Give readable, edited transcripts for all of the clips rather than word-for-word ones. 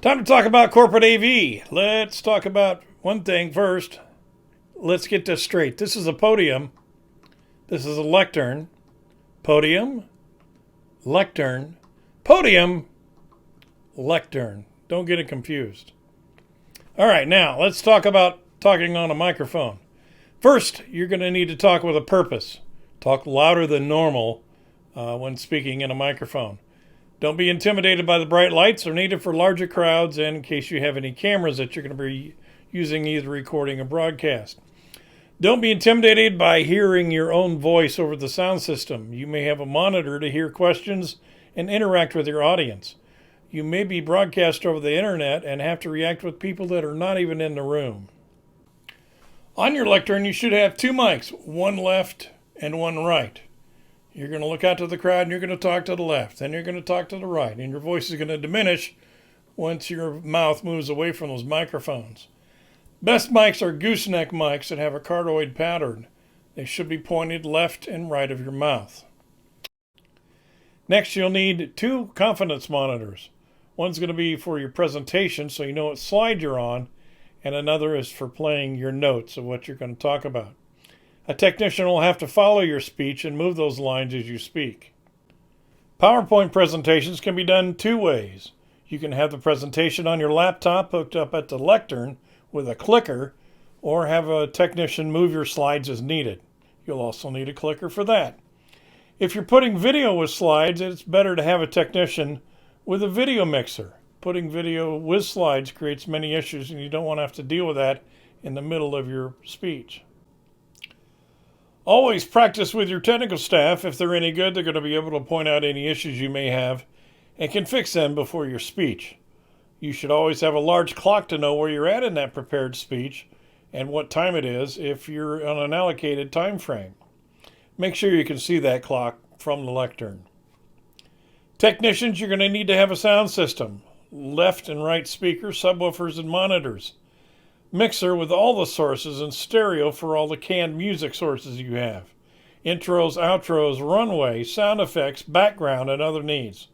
Time to talk about corporate AV. Let's talk about one thing first. Let's get this straight. This is a podium. This is a lectern. Podium, lectern, podium, lectern. Don't get it confused. All right, now let's talk about talking on a microphone. First, you're going to need to talk with a purpose. Talk louder than normal when speaking in a microphone. Don't be intimidated by the bright lights. They're needed for larger crowds and in case you have any cameras that you're going to be using either recording or broadcast. Don't be intimidated by hearing your own voice over the sound system. You may have a monitor to hear questions and interact with your audience. You may be broadcast over the internet and have to react with people that are not even in the room. On your lectern, you should have two mics, one left and one right. You're going to look out to the crowd and you're going to talk to the left, then you're going to talk to the right, and your voice is going to diminish once your mouth moves away from those microphones. Best mics are gooseneck mics that have a cardioid pattern. They should be pointed left and right of your mouth. Next, you'll need two confidence monitors. One's going to be for your presentation so you know what slide you're on, and another is for playing your notes of what you're going to talk about. A technician will have to follow your speech and move those lines as you speak. PowerPoint presentations can be done two ways. You can have the presentation on your laptop hooked up at the lectern with a clicker, or have a technician move your slides as needed. You'll also need a clicker for that. If you're putting video with slides, it's better to have a technician with a video mixer. Putting video with slides creates many issues, and you don't want to have to deal with that in the middle of your speech. Always practice with your technical staff. If they're any good, they're going to be able to point out any issues you may have and can fix them before your speech. You should always have a large clock to know where you're at in that prepared speech and what time it is if you're on an allocated time frame. Make sure you can see that clock from the lectern. Technicians, you're going to need to have a sound system, left and right speakers, subwoofers, and monitors. Mixer with all the sources and stereo for all the canned music sources you have. Intros, outros, runway, sound effects, background, and other needs.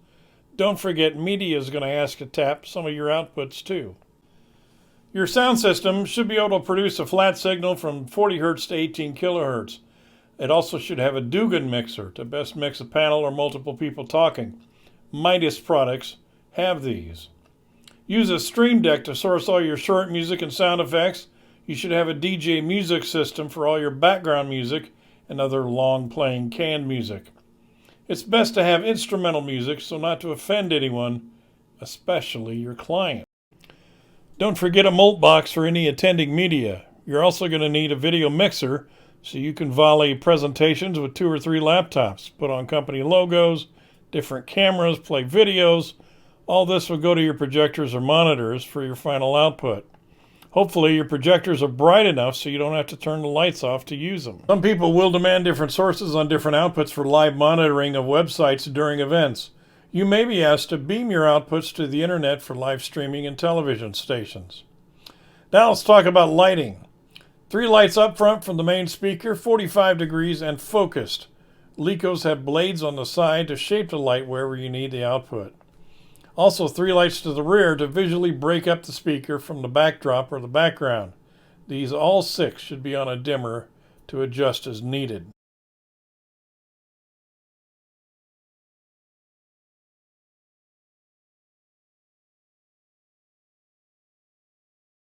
Don't forget, media is going to ask to tap some of your outputs too. Your sound system should be able to produce a flat signal from 40 Hz to 18 kHz. It also should have a Dugan mixer to best mix a panel or multiple people talking. Midas products have these. Use a Stream Deck to source all your short music and sound effects. You should have a DJ music system for all your background music and other long playing canned music. It's best to have instrumental music so not to offend anyone, especially your client. Don't forget a mult box for any attending media. You're also going to need a video mixer so you can volley presentations with 2 or 3 laptops, put on company logos, different cameras, play videos. All this will go to your projectors or monitors for your final output. Hopefully your projectors are bright enough so you don't have to turn the lights off to use them. Some people will demand different sources on different outputs for live monitoring of websites during events. You may be asked to beam your outputs to the internet for live streaming and television stations. Now let's talk about lighting. 3 lights up front from the main speaker, 45 degrees and focused. Lecos have blades on the side to shape the light wherever you need the output. Also 3 lights to the rear to visually break up the speaker from the backdrop or the background. These all 6 should be on a dimmer to adjust as needed.